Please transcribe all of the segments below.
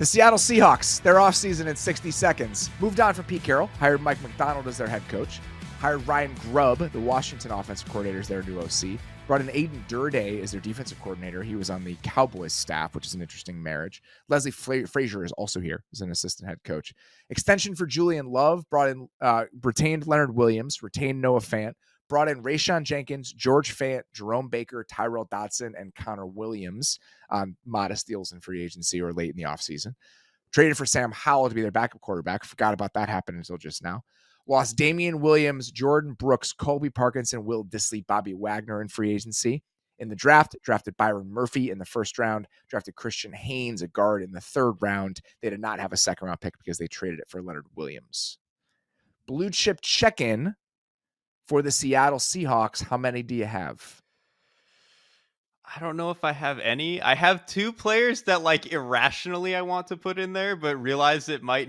The Seattle Seahawks, their offseason in 60 seconds. Moved on from Pete Carroll, hired Mike MacDonald as their head coach, hired Ryan Grubb, the Washington offensive coordinator, as their new OC, brought in Aiden Durday as their defensive coordinator. He was on the Cowboys staff, which is an interesting marriage. Leslie Frazier is also here as an assistant head coach. Extension for Julian Love, retained Leonard Williams, retained Noah Fant, brought in Rayshon Jenkins, George Fant, Jerome Baker, Tyrell Dodson, and Connor Williams on modest deals in free agency or late in the offseason. Traded for Sam Howell to be their backup quarterback. Forgot about that happening until just now. Lost Damian Williams, Jordan Brooks, Colby Parkinson, Will Dissly, Bobby Wagner in free agency. In the draft, drafted Byron Murphy in the first round, drafted Christian Haynes, a guard, in the third round. They did not have a second round pick because they traded it for Leonard Williams. Blue chip check-in for the Seattle Seahawks. How many do you have? I don't know if I have any. I have two players that irrationally I want to put in there, but realize it might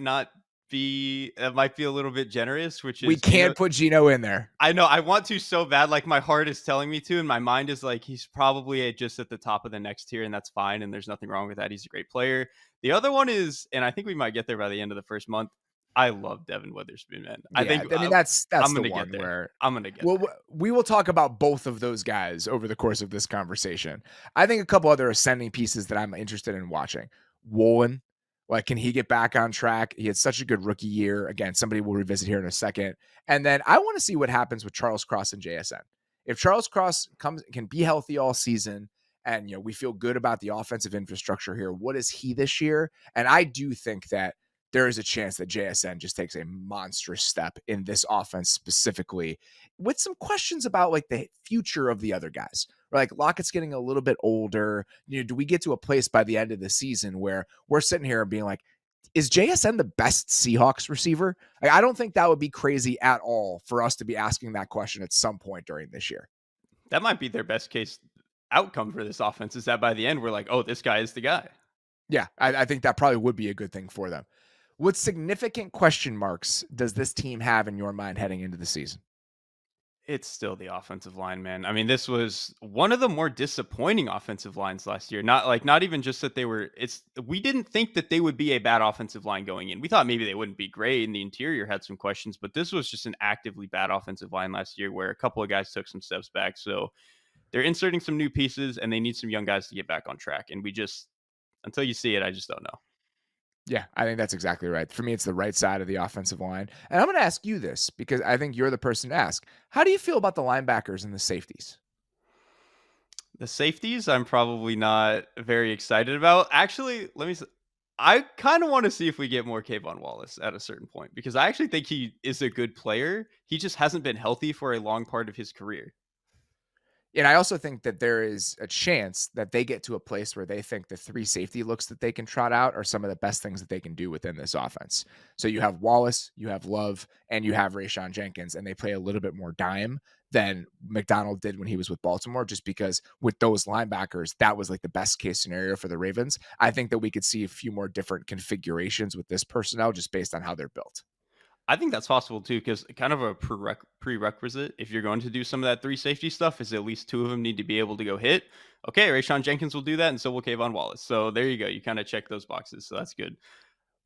be a little bit generous, which is we can't put Geno in there. I know I want to so bad. My heart is telling me to, and my mind is he's probably just at the top of the next tier, and that's fine. And there's nothing wrong with that. He's a great player. The other one is, and I think we might get there by the end of the first month, I love Devin Witherspoon, man. I think that's I'm the one where I'm going to get there. We will talk about both of those guys over the course of this conversation. I think a couple other ascending pieces that I'm interested in watching. Woolen, can he get back on track? He had such a good rookie year. Again, somebody we'll revisit here in a second. And then I want to see what happens with Charles Cross and JSN. If Charles Cross can be healthy all season, and we feel good about the offensive infrastructure here, what is he this year? And I do think that there is a chance that JSN just takes a monstrous step in this offense specifically, with some questions about the future of the other guys. Lockett's getting a little bit older. Do we get to a place by the end of the season where we're sitting here and being is JSN the best Seahawks receiver? I don't think that would be crazy at all for us to be asking that question at some point during this year. That might be their best case outcome for this offense, is that by the end we're oh, this guy is the guy. Yeah, I think that probably would be a good thing for them. What significant question marks does this team have in your mind heading into the season? It's still the offensive line, man. I mean, this was one of the more disappointing offensive lines last year. Not even just that we didn't think that they would be a bad offensive line going in. We thought maybe they wouldn't be great, and the interior had some questions, but this was just an actively bad offensive line last year where a couple of guys took some steps back. So they're inserting some new pieces, and they need some young guys to get back on track. And until you see it, I just don't know. Yeah, I think that's exactly right. For me, it's the right side of the offensive line. And I'm going to ask you this because I think you're the person to ask. How do you feel about the linebackers and the safeties? The safeties, I'm probably not very excited about. Actually, I kind of want to see if we get more Kayvon Wallace at a certain point, because I actually think he is a good player. He just hasn't been healthy for a long part of his career. And I also think that there is a chance that they get to a place where they think the three safety looks that they can trot out are some of the best things that they can do within this offense. So you have Wallace, you have Love, and you have Rayshon Jenkins, and they play a little bit more dime than MacDonald did when he was with Baltimore, just because with those linebackers, that was the best case scenario for the Ravens. I think that we could see a few more different configurations with this personnel just based on how they're built. I think that's possible too, because kind of a prerequisite, if you're going to do some of that three safety stuff, is at least two of them need to be able to go hit. Okay, Rayshon Jenkins will do that, and so will Kayvon Wallace. So there you go. You kind of check those boxes, so that's good.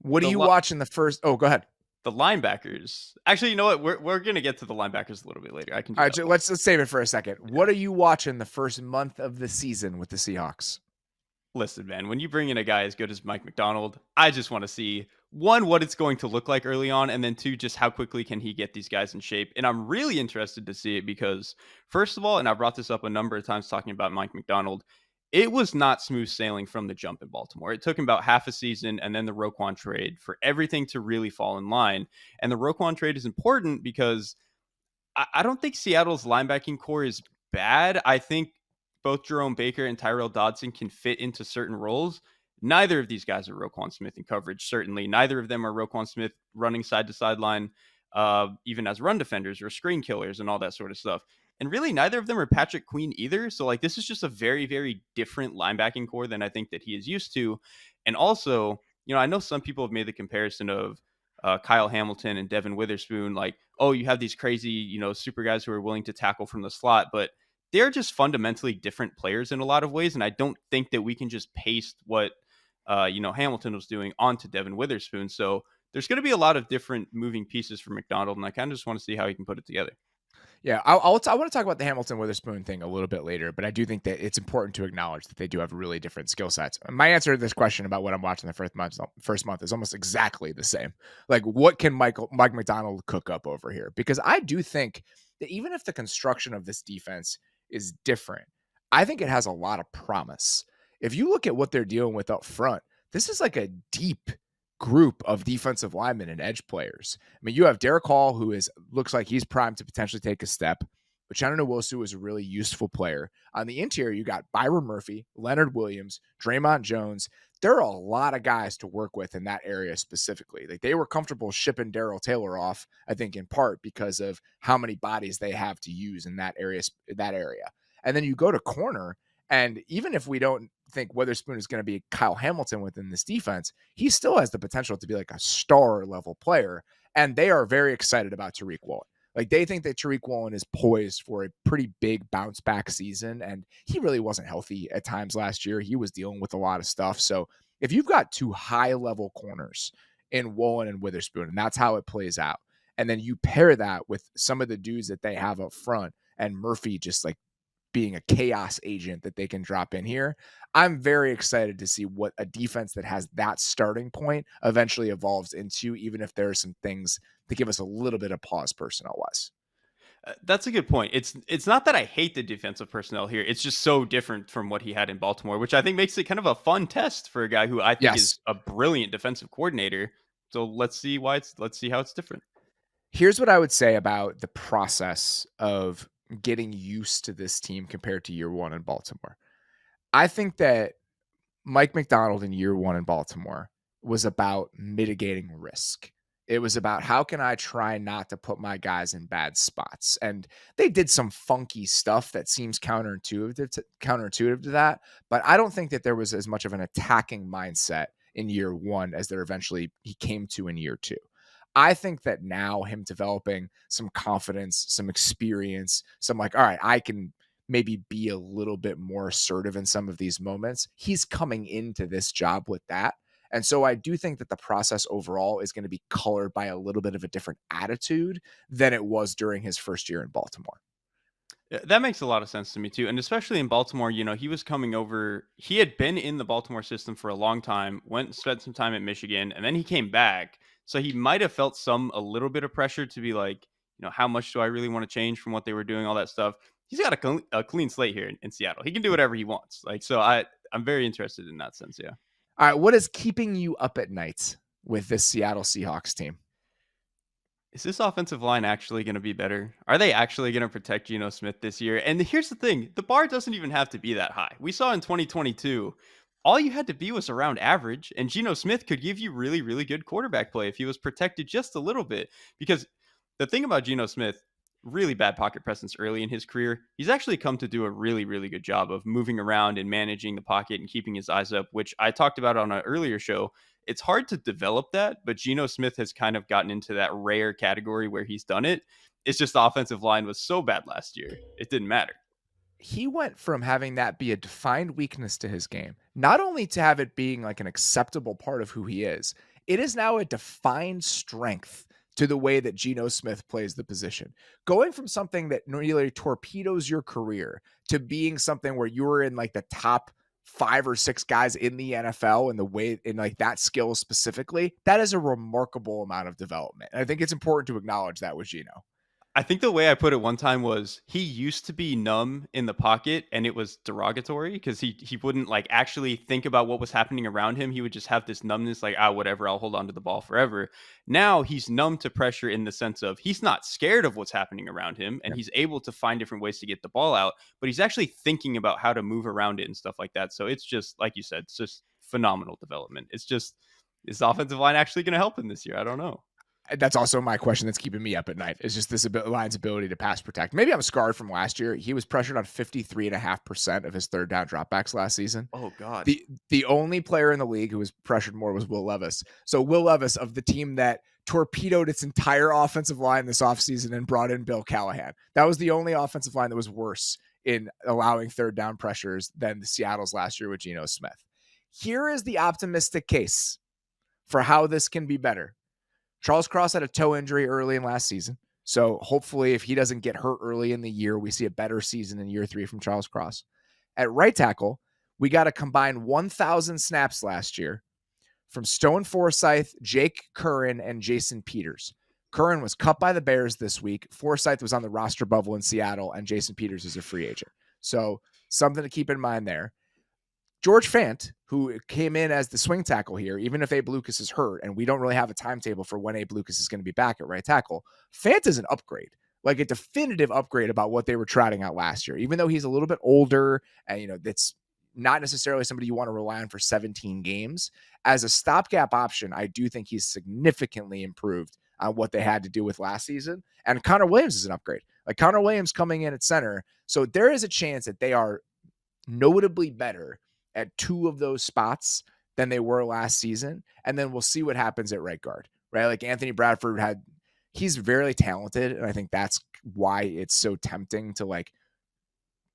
What do you watch in the first? Oh, go ahead. The linebackers. Actually, you know what? We're going to get to the linebackers a little bit later. I can. All right, let's save it for a second. Yeah. What are you watching the first month of the season with the Seahawks? Listen, man, when you bring in a guy as good as Mike MacDonald, I just want to see, one, what it's going to look like early on, and then two, just how quickly can he get these guys in shape. And I'm really interested to see it because, first of all, and I brought this up a number of times talking about Mike MacDonald, it was not smooth sailing from the jump in Baltimore. It took him about half a season and then the Roquan trade for everything to really fall in line. And the Roquan trade is important because I don't think Seattle's linebacking core is bad. I think both Jerome Baker and Tyrell Dodson can fit into certain roles. Neither of these guys are Roquan Smith in coverage, certainly. Neither of them are Roquan Smith running side to sideline, even as run defenders or screen killers and all that sort of stuff. And really, neither of them are Patrick Queen either. So, this is just a very, very different linebacking core than I think that he is used to. And also, I know some people have made the comparison of Kyle Hamilton and Devin Witherspoon. Oh, you have these crazy, super guys who are willing to tackle from the slot. But they're just fundamentally different players in a lot of ways. And I don't think that we can just paste what Hamilton was doing onto Devin Witherspoon. So there's going to be a lot of different moving pieces for MacDonald, and I kind of just want to see how he can put it together. Yeah, I want to talk about the Hamilton Witherspoon thing a little bit later, but I do think that it's important to acknowledge that they do have really different skill sets. My answer to this question about what I'm watching the first month is almost exactly the same. Like, what can Mike MacDonald cook up over here? Because I do think that even if the construction of this defense is different, I think it has a lot of promise. If you look at what they're dealing with up front, this is like a deep group of defensive linemen and edge players. I mean, you have Derrik Hall, who looks like he's primed to potentially take a step. But Uchenna Nwosu is a really useful player. On the interior, you got Byron Murphy, Leonard Williams, Draymond Jones. There are a lot of guys to work with in that area specifically. Like, they were comfortable shipping Darrell Taylor off, I think, in part because of how many bodies they have to use in that area. And then you go to corner, and even if we don't think Witherspoon is going to be Kyle Hamilton within this defense, he still has the potential to be like a star level player. And they are very excited about Tariq Woolen. Like, they think that Tariq Woolen is poised for a pretty big bounce back season. And he really wasn't healthy at times last year. He was dealing with a lot of stuff. So if you've got two high level corners in Woolen and Witherspoon, and that's how it plays out, and then you pair that with some of the dudes that they have up front and Murphy just like being a chaos agent that they can drop in here, I'm very excited to see what a defense that has that starting point eventually evolves into, even if there are some things that give us a little bit of pause personnel-wise. That's a good point. It's not that I hate the defensive personnel here. It's just so different from what he had in Baltimore, which I think makes it kind of a fun test for a guy who I think is a brilliant defensive coordinator. So let's see how it's different. Here's what I would say about the process of getting used to this team compared to year one in Baltimore. I think that Mike MacDonald in year one in Baltimore was about mitigating risk. It was about, how can I try not to put my guys in bad spots? And they did some funky stuff that seems counterintuitive to that. But I don't think that there was as much of an attacking mindset in year one as he came to in year two. I think that now him developing some confidence, some experience, some like, all right, I can maybe be a little bit more assertive in some of these moments. He's coming into this job with that. And so I do think that the process overall is going to be colored by a little bit of a different attitude than it was during his first year in Baltimore. That makes a lot of sense to me too. And especially in Baltimore, he was coming over, he had been in the Baltimore system for a long time, spent some time at Michigan, and then he came back. So he might have felt a little bit of pressure to be like, how much do I really want to change from what they were doing, all that stuff. He's got a clean slate here in Seattle. He can do whatever he wants. So I'm very interested in that sense. Yeah. All right. What is keeping you up at night with this Seattle Seahawks team? Is this offensive line actually going to be better? Are they actually going to protect Geno Smith this year? And here's the thing, the bar doesn't even have to be that high. We saw in 2022, all you had to be was around average, and Geno Smith could give you really, really good quarterback play if he was protected just a little bit. Because the thing about Geno Smith, really bad pocket presence early in his career, he's actually come to do a really, really good job of moving around and managing the pocket and keeping his eyes up, which I talked about on an earlier show. It's hard to develop that, but Geno Smith has kind of gotten into that rare category where he's done it. It's just the offensive line was so bad last year, it didn't matter. He went from having that be a defined weakness to his game, not only to have it being like an acceptable part of who he is, it is now a defined strength to the way that Geno Smith plays the position. Going from something that nearly torpedoes your career to being something where you're in like the top 5 or 6 guys in the NFL and the way in like that skill specifically, that is a remarkable amount of development. And I think it's important to acknowledge that with Geno. I think the way I put it one time was he used to be numb in the pocket, and it was derogatory because he wouldn't like actually think about what was happening around him. He would just have this numbness, like, whatever, I'll hold on to the ball forever. Now he's numb to pressure in the sense of he's not scared of what's happening around him, and he's able to find different ways to get the ball out, but he's actually thinking about how to move around it and stuff like that. So it's just, like you said, it's just phenomenal development. It's just, is the offensive line actually going to help him this year? I don't know. That's also my question that's keeping me up at night. Is just this line's ability to pass protect. Maybe I'm scarred from last year. He was pressured on 53.5% of his third down dropbacks last season. Oh God. The only player in the league who was pressured more was Will Levis. So Will Levis of the team that torpedoed its entire offensive line this offseason and brought in Bill Callahan. That was the only offensive line that was worse in allowing third down pressures than the Seattle's last year with Geno Smith. Here is the optimistic case for how this can be better. Charles Cross had a toe injury early in last season. So hopefully if he doesn't get hurt early in the year, we see a better season in year 3 from Charles Cross. At right tackle, we got a combined 1,000 snaps last year from Stone Forsythe, Jake Curran, and Jason Peters. Curran was cut by the Bears this week. Forsythe was on the roster bubble in Seattle, and Jason Peters is a free agent. So something to keep in mind there. George Fant, who came in as the swing tackle here, even if Abe Lucas is hurt, and we don't really have a timetable for when Abe Lucas is going to be back at right tackle, Fant is an upgrade, like a definitive upgrade about what they were trotting out last year. Even though he's a little bit older, and that's not necessarily somebody you want to rely on for 17 games. As a stopgap option, I do think he's significantly improved on what they had to do with last season. And Connor Williams is an upgrade. Like Connor Williams coming in at center. So there is a chance that they are notably better at 2 of those spots than they were last season. And then we'll see what happens at right guard, right? Like Anthony Bradford he's very talented. And I think that's why it's so tempting to like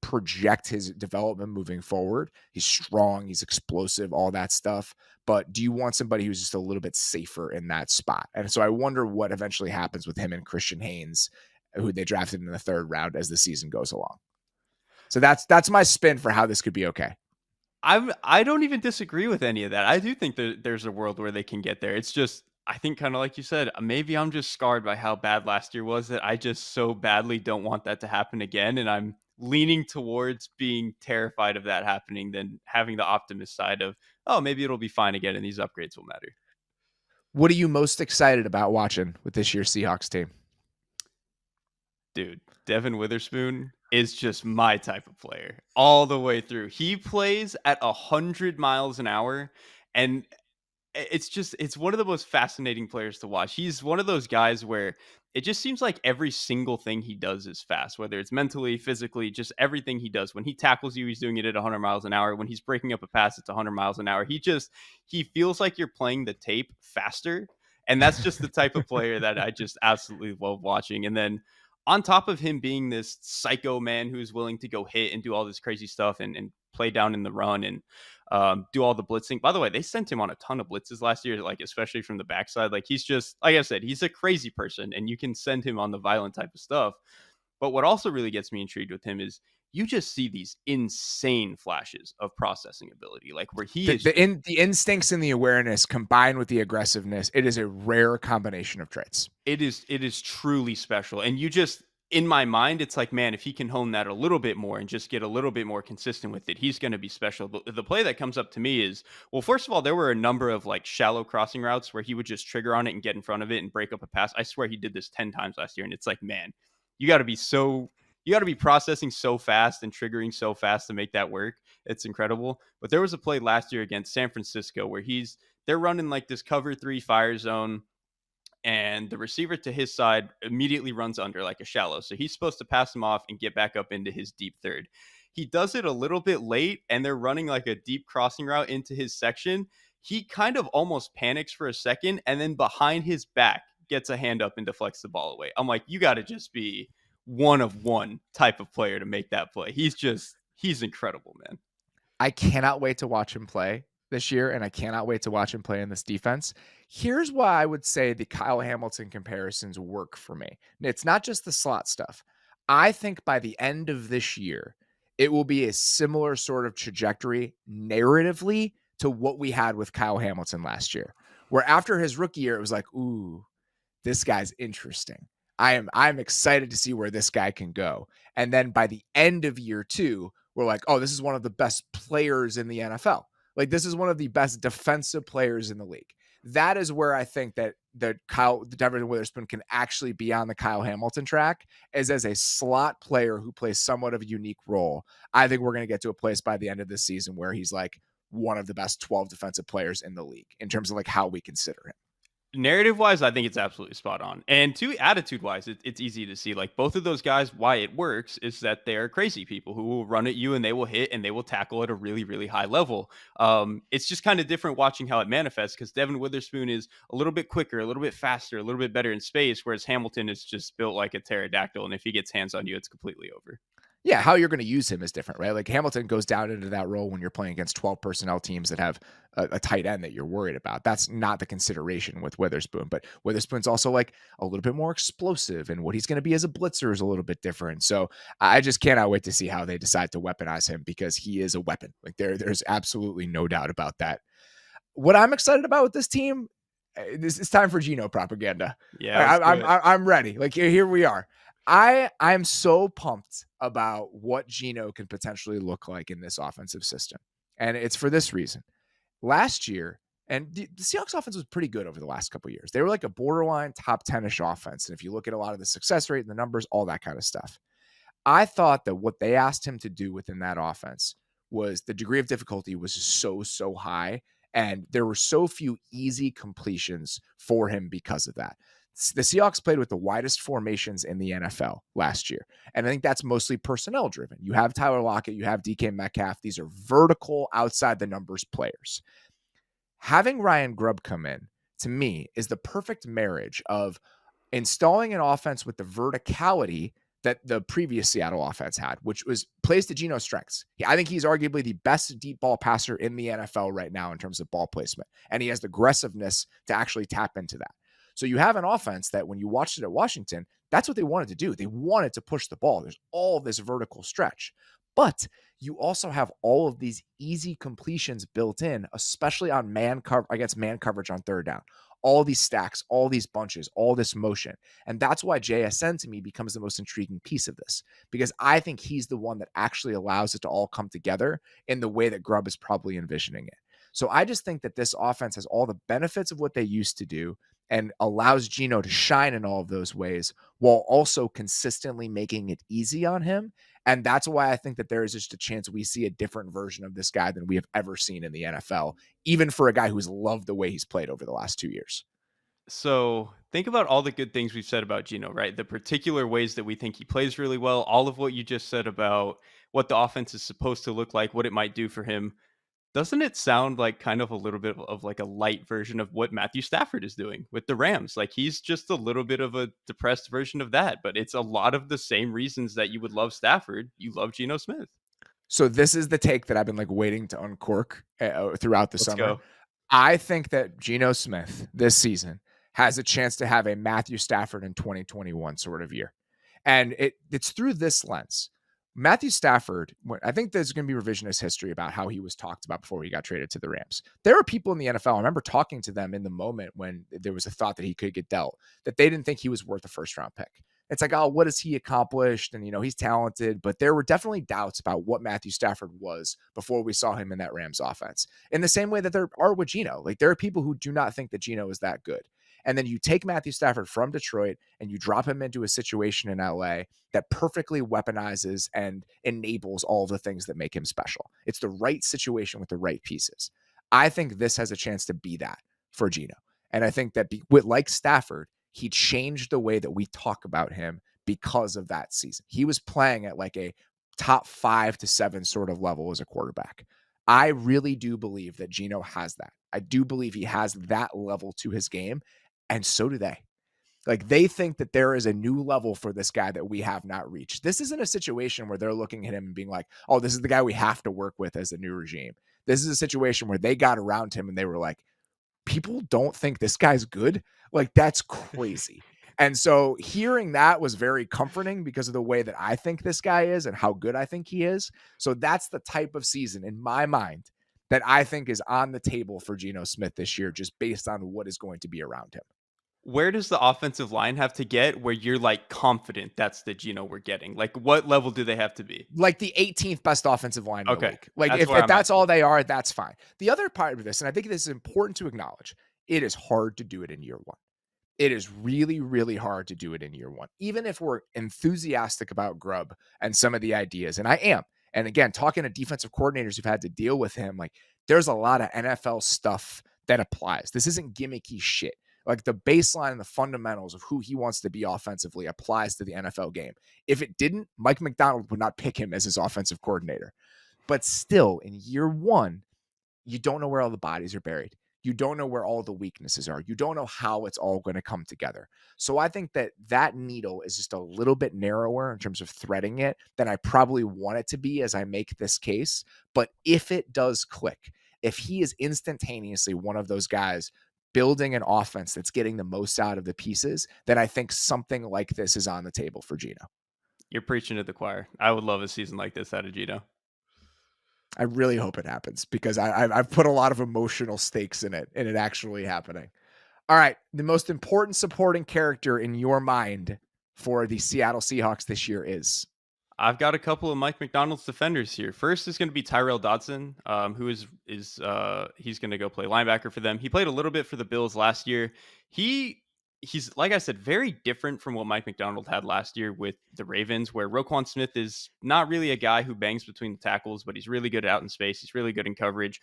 project his development moving forward. He's strong, he's explosive, all that stuff. But do you want somebody who's just a little bit safer in that spot? And so I wonder what eventually happens with him and Christian Haynes, who they drafted in the 3rd round as the season goes along. So that's my spin for how this could be okay. I don't even disagree with any of that. I do think that there's a world where they can get there. It's just, I think kind of like you said, maybe I'm just scarred by how bad last year was that I just so badly don't want that to happen again. And I'm leaning towards being terrified of that happening than having the optimist side of, oh, maybe it'll be fine again and these upgrades will matter. What are you most excited about watching with this year's Seahawks team? Dude, Devin Witherspoon is just my type of player all the way through. He plays at 100 miles an hour, and it's one of the most fascinating players to watch. He's one of those guys where it just seems like every single thing he does is fast, whether it's mentally, physically, just everything he does. When he tackles you, he's doing it at 100 miles an hour. When he's breaking up a pass, it's 100 miles an hour. He feels like you're playing the tape faster. And that's just the type of player that I just absolutely love watching. And then on top of him being this psycho man who's willing to go hit and do all this crazy stuff and play down in the run and do all the blitzing. By the way, they sent him on a ton of blitzes last year, like especially from the backside. Like he's just, like I said, he's a crazy person and you can send him on the violent type of stuff. But what also really gets me intrigued with him is you just see these insane flashes of processing ability, like where the instincts and the awareness combined with the aggressiveness. It is a rare combination of traits. It is truly special. And you just, in my mind, it's like, man, if he can hone that a little bit more and just get a little bit more consistent with it, he's going to be special. But the play that comes up to me is, well, first of all, there were a number of like shallow crossing routes where he would just trigger on it and get in front of it and break up a pass. I swear he did this 10 times last year. And it's like, man, you got to be processing so fast and triggering so fast to make that work. It's incredible. But there was a play last year against San Francisco where they're running like this cover 3 fire zone, and the receiver to his side immediately runs under like a shallow. So he's supposed to pass him off and get back up into his deep third. He does it a little bit late, and they're running like a deep crossing route into his section. He kind of almost panics for a second, and then behind his back gets a hand up and deflects the ball away. I'm like, you got to just be one of one type of player to make that play. He's incredible, man. I cannot wait to watch him play this year, and I cannot wait to watch him play in this defense. Here's why I would say the Kyle Hamilton comparisons work for me. It's not just the slot stuff. I think by the end of this year, it will be a similar sort of trajectory narratively to what we had with Kyle Hamilton last year, where after his rookie year, it was like, ooh, this guy's interesting. I'm excited to see where this guy can go. And then by the end of year 2, we're like, oh, this is one of the best players in the NFL. Like this is one of the best defensive players in the league. That is where I think that Devin Witherspoon can actually be on the Kyle Hamilton track, is as a slot player who plays somewhat of a unique role. I think we're going to get to a place by the end of this season where he's like one of the best 12 defensive players in the league in terms of like how we consider him. Narrative wise, I think it's absolutely spot on. And attitude wise, it's easy to see like both of those guys, why it works is that they're crazy people who will run at you and they will hit and they will tackle at a really, really high level. It's just kind of different watching how it manifests because Devin Witherspoon is a little bit quicker, a little bit faster, a little bit better in space, whereas Hamilton is just built like a pterodactyl. And if he gets hands on you, it's completely over. Yeah, how you're going to use him is different, right? Like Hamilton goes down into that role when you're playing against 12 personnel teams that have a tight end that you're worried about. That's not the consideration with Witherspoon, but Witherspoon's also like a little bit more explosive, and what he's going to be as a blitzer is a little bit different. So I just cannot wait to see how they decide to weaponize him, because he is a weapon. Like there's absolutely no doubt about that. What I'm excited about with this team, this is time for Geno propaganda. Yeah, let's do it. I'm ready. Like here we are. I'm so pumped about what Geno can potentially look like in this offensive system. And it's for this reason. Last year, and the Seahawks offense was pretty good over the last couple of years. They were like a borderline top 10-ish offense. And if you look at a lot of the success rate and the numbers, all that kind of stuff, I thought that what they asked him to do within that offense was the degree of difficulty was so high. And there were so few easy completions for him because of that. The Seahawks played with the widest formations in the NFL last year. And I think that's mostly personnel driven. You have Tyler Lockett, you have DK Metcalf. These are vertical, outside the numbers players. Having Ryan Grubb come in, to me, is the perfect marriage of installing an offense with the verticality that the previous Seattle offense had, which was plays to Geno's strengths. I think he's arguably the best deep ball passer in the NFL right now in terms of ball placement. And he has the aggressiveness to actually tap into that. So you have an offense that when you watched it at Washington, that's what they wanted to do. They wanted to push the ball. There's all this vertical stretch, but you also have all of these easy completions built in, especially on man coverage on third down. All these stacks, all these bunches, all this motion. And that's why JSN to me becomes the most intriguing piece of this, because I think he's the one that actually allows it to all come together in the way that Grubb is probably envisioning it. So I just think that this offense has all the benefits of what they used to do and allows Geno to shine in all of those ways while also consistently making it easy on him. And that's why I think that there is just a chance we see a different version of this guy than we have ever seen in the NFL, even for a guy who's loved the way he's played over the last 2 years. So think about all the good things we've said about Geno, right? The particular ways that we think he plays really well, all of what you just said about what the offense is supposed to look like, what it might do for him. Doesn't it sound like kind of a little bit of like a light version of what Matthew Stafford is doing with the Rams? Like he's just a little bit of a depressed version of that, but it's a lot of the same reasons that you would love Stafford. You love Geno Smith. So this is the take that I've been like waiting to uncork throughout the Let's summer. go. I think that Geno Smith this season has a chance to have a Matthew Stafford in 2021 sort of year. And it's through this lens. Matthew Stafford, I think there's going to be revisionist history about how he was talked about before he got traded to the Rams. There are people in the NFL, I remember talking to them in the moment when there was a thought that he could get dealt, that they didn't think he was worth a first round pick. It's like, oh, what has he accomplished? And, he's talented, but there were definitely doubts about what Matthew Stafford was before we saw him in that Rams offense. In the same way that there are with Geno. Like there are people who do not think that Geno is that good. And then you take Matthew Stafford from Detroit and you drop him into a situation in LA that perfectly weaponizes and enables all the things that make him special. It's the right situation with the right pieces. I think this has a chance to be that for Geno. And I think that like Stafford, he changed the way that we talk about him because of that season. He was playing at like a top 5 to 7 sort of level as a quarterback. I really do believe that Geno has that. I do believe he has that level to his game. And so do they. Like they think that there is a new level for this guy that we have not reached. This isn't a situation where they're looking at him and being like, oh, this is the guy we have to work with as a new regime. This is a situation where they got around him and they were like, people don't think this guy's good. Like that's crazy. And so hearing that was very comforting because of the way that I think this guy is and how good I think he is. So that's the type of season in my mind that I think is on the table for Geno Smith this year, just based on what is going to be around him. Where does the offensive line have to get where you're like confident that's the Geno we're getting? Like what level do they have to be? Like the 18th best offensive line in the league. Like That's if that's all they are, that's fine. The other part of this, and I think this is important to acknowledge, it is hard to do it in year one. It is really, really hard to do it in year one. Even if we're enthusiastic about Grubb and some of the ideas, and I am. And again, talking to defensive coordinators who've had to deal with him, like there's a lot of NFL stuff that applies. This isn't gimmicky shit. Like the baseline and the fundamentals of who he wants to be offensively applies to the NFL game. If it didn't, Mike MacDonald would not pick him as his offensive coordinator. But still, in year one, you don't know where all the bodies are buried. You don't know where all the weaknesses are. You don't know how it's all going to come together. So I think that that needle is just a little bit narrower in terms of threading it than I probably want it to be as I make this case. But if it does click, if he is instantaneously one of those guys building an offense that's getting the most out of the pieces, then I think something like this is on the table for Geno. You're preaching to the choir. I would love a season like this out of Geno. I really hope it happens because I've put a lot of emotional stakes in it and it actually happening. All right. The most important supporting character in your mind for the Seattle Seahawks this year is? I've got a couple of Mike MacDonald's defenders here. First is going to be Tyrell Dodson, who is he's going to go play linebacker for them. He played a little bit for the Bills last year. He's like I said, very different from what Mike MacDonald had last year with the Ravens, where Roquan Smith is not really a guy who bangs between the tackles, but he's really good out in space. He's really good in coverage.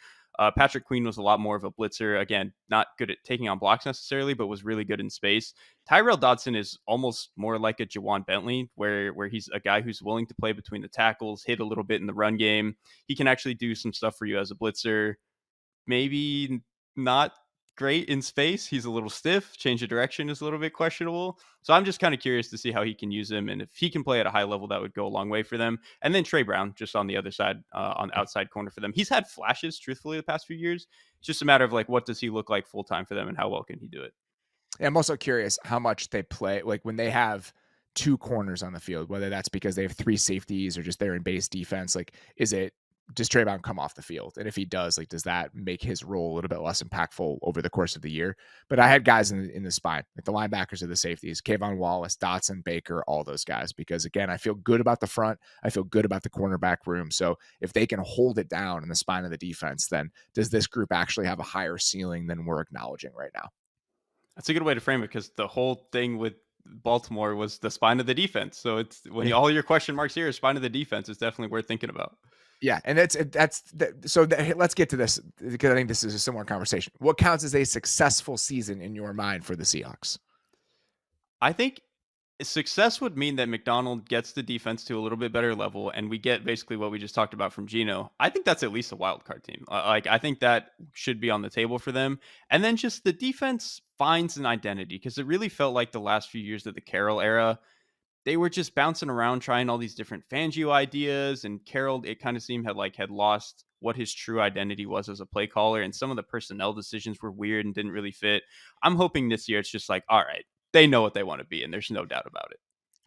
Patrick Queen was a lot more of a blitzer. Again, not good at taking on blocks necessarily, but was really good in space. Tyrell Dodson is almost more like a Jawan Bentley, where he's a guy who's willing to play between the tackles, hit a little bit in the run game. He can actually do some stuff for you as a blitzer. Maybe not great in space. He's a little stiff. Change of direction is a little bit questionable. So I'm just kind of curious to see how he can use him. And if he can play at a high level, that would go a long way for them. And then Trey Brown, just on the other side, on the outside corner for them. He's had flashes, truthfully, the past few years. It's just a matter of like, what does he look like full time for them and how well can he do it? I'm also curious how much they play, like when they have two corners on the field, whether that's because they have three safeties or just they're in base defense. Like, does Trey Brown come off the field? And if he does, like, does that make his role a little bit less impactful over the course of the year? But I had guys in the spine, like the linebackers or the safeties, Kayvon Wallace, Dotson, Baker, all those guys, because again, I feel good about the front. I feel good about the cornerback room. So if they can hold it down in the spine of the defense, then does this group actually have a higher ceiling than we're acknowledging right now? That's a good way to frame it because the whole thing with Baltimore was the spine of the defense. So it's when all your question marks here is spine of the defense, it's definitely worth thinking about. Yeah, and let's get to this because I think this is a similar conversation. What counts as a successful season in your mind for the Seahawks? I think success would mean that MacDonald gets the defense to a little bit better level, and we get basically what we just talked about from Geno. I think that's at least a wild card team. I think that should be on the table for them, and then just the defense finds an identity because it really felt like the last few years of the Carroll era, they were just bouncing around trying all these different Fangio ideas, and Carroll, it kind of seemed had lost what his true identity was as a play caller, and some of the personnel decisions were weird and didn't really fit. I'm hoping this year it's just like, all right, they know what they want to be, and there's no doubt about it.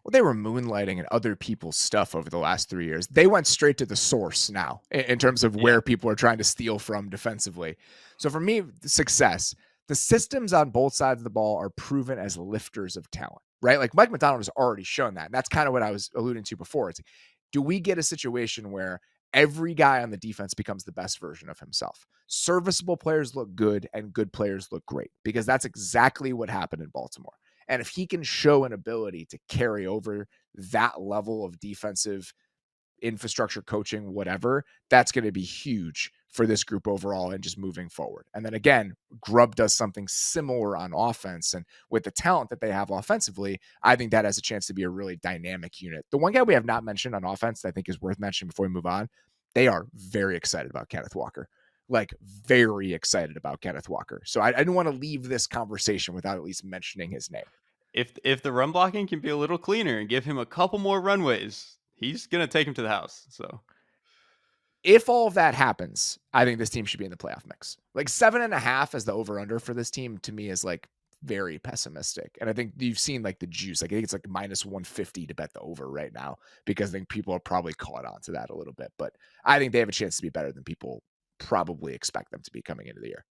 Well, they were moonlighting in other people's stuff over the last 3 years. They went straight to the source now in terms of where people are trying to steal from defensively. So for me, success, the systems on both sides of the ball are proven as lifters of talent, right? Like Mike MacDonald has already shown that. And that's kind of what I was alluding to before. It's like, do we get a situation where every guy on the defense becomes the best version of himself? Serviceable players look good and good players look great because that's exactly what happened in Baltimore. And if he can show an ability to carry over that level of defensive infrastructure, coaching, whatever, that's going to be huge for this group overall and just moving forward. And then again, Grubb does something similar on offense. And with the talent that they have offensively, I think that has a chance to be a really dynamic unit. The one guy we have not mentioned on offense that I think is worth mentioning before we move on, they are very excited about Kenneth Walker. Like very excited about Kenneth Walker. So I didn't want to leave this conversation without at least mentioning his name. If the run blocking can be a little cleaner and give him a couple more runways, he's gonna take him to the house. So if all of that happens, I think this team should be in the playoff mix. Like 7.5 as the over under for this team to me is like very pessimistic. And I think you've seen like the juice. Like I think it's like minus 150 to bet the over right now because I think people are probably caught on to that a little bit. But I think they have a chance to be better than people probably expect them to be coming into the year.